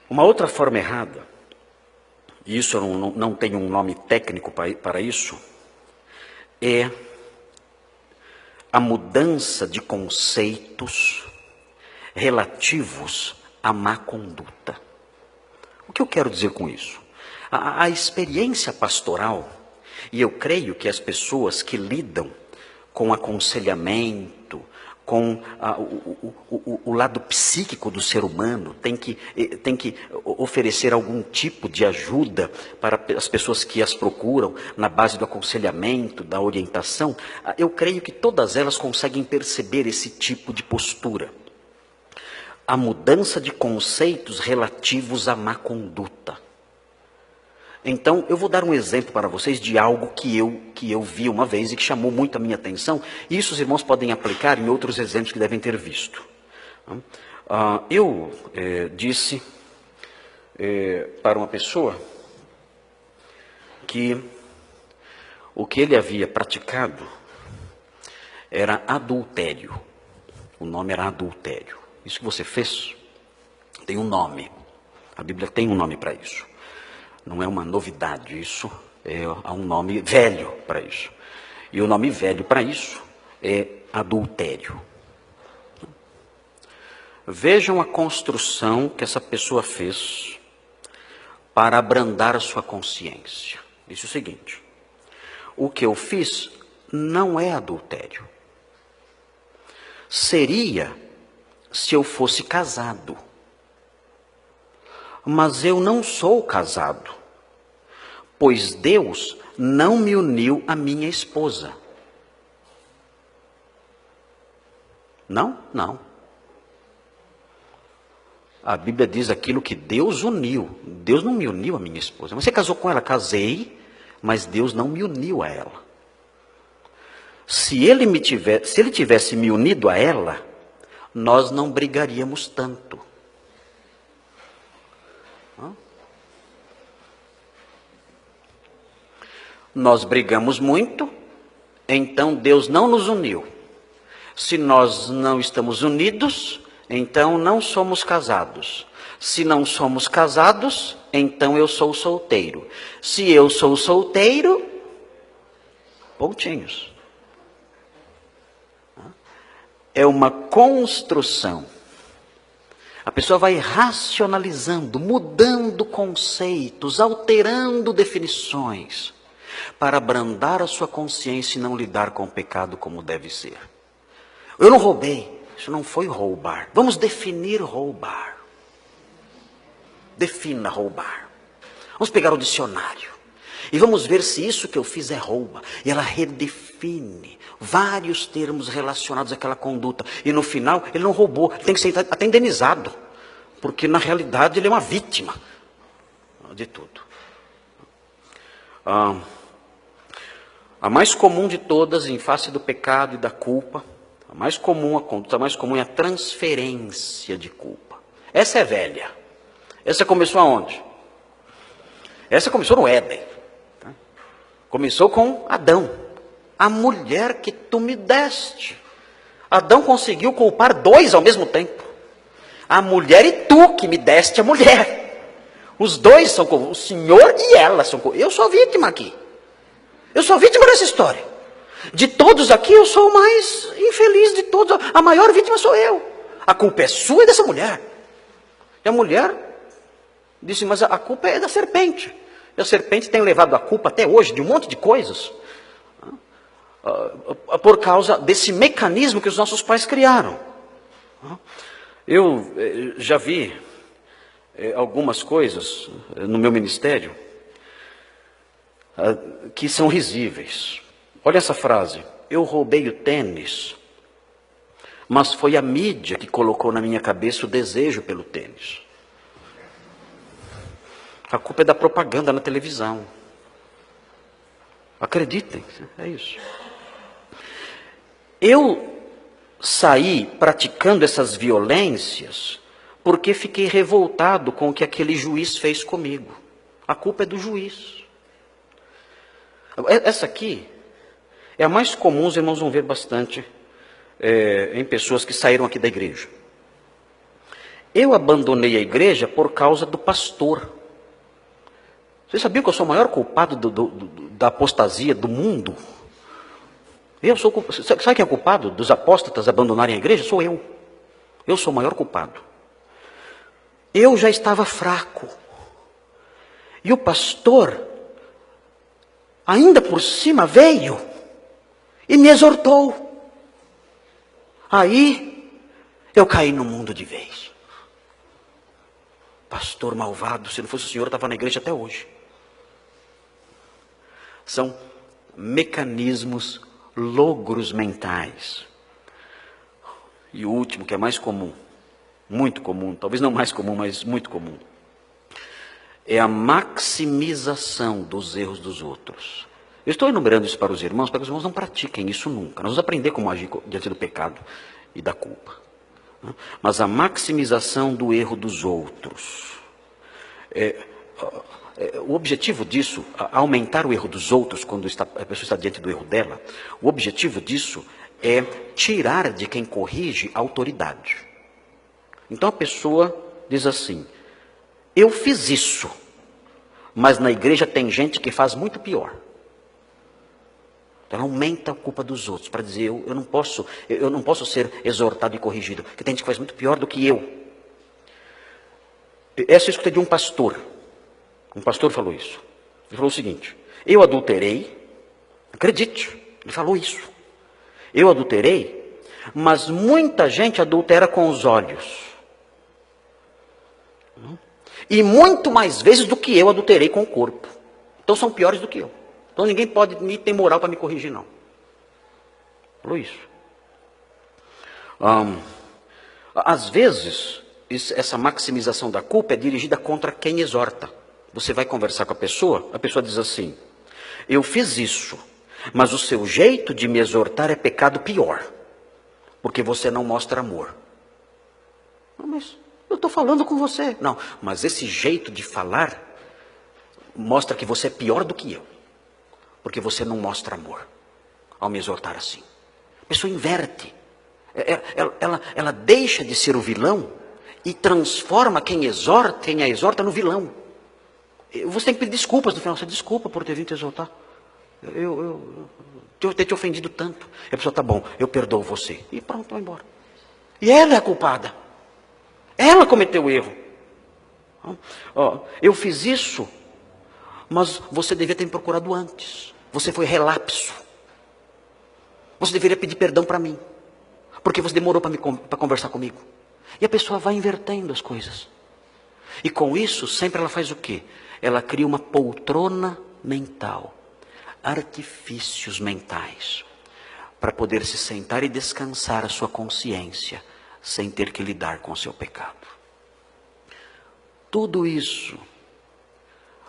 Uma outra forma errada, e isso eu não tenho um nome técnico para isso, é a mudança de conceitos relativos à má conduta. O que eu quero dizer com isso? A experiência pastoral, e eu creio que as pessoas que lidam com aconselhamento, com o lado psíquico do ser humano, tem que oferecer algum tipo de ajuda para as pessoas que as procuram, na base do aconselhamento, da orientação. Eu creio que todas elas conseguem perceber esse tipo de postura. A mudança de conceitos relativos à má conduta. Então, eu vou dar um exemplo para vocês de algo que eu vi uma vez e que chamou muito a minha atenção. E isso os irmãos podem aplicar em outros exemplos que devem ter visto. Eu disse para uma pessoa que o que ele havia praticado era adultério. O nome era adultério. Isso que você fez tem um nome. A Bíblia tem um nome para isso. Não é uma novidade, isso há um nome velho para isso. E o nome velho para isso é adultério. Vejam a construção que essa pessoa fez para abrandar a sua consciência. Disse o seguinte: o que eu fiz não é adultério. Seria se eu fosse casado. Mas eu não sou casado, pois Deus não me uniu à minha esposa. Não, não. A Bíblia diz aquilo que Deus uniu. Deus não me uniu à minha esposa. Você casou com ela? Casei, mas Deus não me uniu a ela. Se ele tivesse me unido a ela, nós não brigaríamos tanto. Nós brigamos muito, então Deus não nos uniu. Se nós não estamos unidos, então não somos casados. Se não somos casados, então eu sou solteiro. Se eu sou solteiro, pontinhos. É uma construção. A pessoa vai racionalizando, mudando conceitos, alterando definições, para abrandar a sua consciência e não lidar com o pecado como deve ser. Eu não roubei, isso não foi roubar. Vamos definir roubar. Defina roubar. Vamos pegar o dicionário e vamos ver se isso que eu fiz é rouba. E ela redefine vários termos relacionados àquela conduta. E no final, ele não roubou, ele tem que ser até indenizado. Porque na realidade ele é uma vítima de tudo. A mais comum de todas, em face do pecado e da culpa, a conduta mais comum é a transferência de culpa. Essa é velha. Essa começou aonde? Essa começou no Éden. Começou com Adão. A mulher que tu me deste. Adão conseguiu culpar dois ao mesmo tempo. A mulher e tu que me deste a mulher. Os dois são culpados. O Senhor e ela são culpados. Eu sou vítima aqui. Eu sou vítima dessa história. De todos aqui, eu sou o mais infeliz de todos. A maior vítima sou eu. A culpa é sua e dessa mulher. E a mulher disse, mas a culpa é da serpente. E a serpente tem levado a culpa até hoje de um monte de coisas. Por causa desse mecanismo que os nossos pais criaram. Eu já vi algumas coisas no meu ministério que são risíveis. Olha essa frase: eu roubei o tênis, mas foi a mídia que colocou na minha cabeça o desejo pelo tênis. A culpa é da propaganda na televisão. Acreditem, é isso. Eu saí praticando essas violências porque fiquei revoltado com o que aquele juiz fez comigo. A culpa é do juiz. Essa aqui é a mais comum, os irmãos vão ver bastante em pessoas que saíram aqui da igreja. Eu abandonei a igreja por causa do pastor. Vocês sabiam que eu sou o maior culpado da apostasia do mundo? Sabe quem é culpado dos apóstatas abandonarem a igreja? Sou eu. Eu sou o maior culpado. Eu já estava fraco. E o pastor, ainda por cima, veio e me exortou. Aí, eu caí no mundo de vez. Pastor malvado, se não fosse o senhor, eu estava na igreja até hoje. São mecanismos, logros mentais. E o último, que é mais comum, muito comum, talvez não mais comum, mas muito comum, é a maximização dos erros dos outros. Eu estou enumerando isso para os irmãos não pratiquem isso nunca. Nós vamos aprender como agir diante do pecado e da culpa. Mas a maximização do erro dos outros. O objetivo disso, aumentar o erro dos outros quando a pessoa está diante do erro dela, o objetivo disso é tirar de quem corrige a autoridade. Então a pessoa diz assim: eu fiz isso, mas na igreja tem gente que faz muito pior. Então ela aumenta a culpa dos outros para dizer: eu não posso ser exortado e corrigido, porque tem gente que faz muito pior do que eu. Essa eu escutei de um pastor. Um pastor falou isso. Ele falou o seguinte: eu adulterei, acredite, ele falou isso. Eu adulterei, mas muita gente adultera com os olhos. E muito mais vezes do que eu adulterei com o corpo. Então são piores do que eu. Então ninguém pode me ter moral para me corrigir, não. Falou isso. Às vezes, essa maximização da culpa é dirigida contra quem exorta. Você vai conversar com a pessoa diz assim: eu fiz isso, mas o seu jeito de me exortar é pecado pior, porque você não mostra amor. Não, mas eu estou falando com você. Não, mas esse jeito de falar mostra que você é pior do que eu, porque você não mostra amor ao me exortar assim. A pessoa inverte. Ela deixa de ser o vilão e transforma quem a exorta no vilão. Você tem que pedir desculpas no final. Você desculpa por ter vindo te exortar. Eu ter te ofendido tanto. A pessoa: tá bom, eu perdoo você. E pronto, vai embora. E ela é a culpada. Ela cometeu o erro. Eu fiz isso, mas você devia ter me procurado antes. Você foi relapso. Você deveria pedir perdão para mim, porque você demorou para conversar comigo. E a pessoa vai invertendo as coisas. E com isso, sempre ela faz o quê? Ela cria uma poltrona mental, artifícios mentais, para poder se sentar e descansar a sua consciência, sem ter que lidar com o seu pecado. Tudo isso,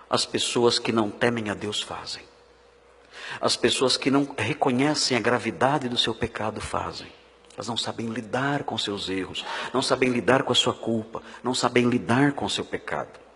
as pessoas que não temem a Deus fazem. As pessoas que não reconhecem a gravidade do seu pecado fazem. Elas não sabem lidar com seus erros, não sabem lidar com a sua culpa, não sabem lidar com o seu pecado.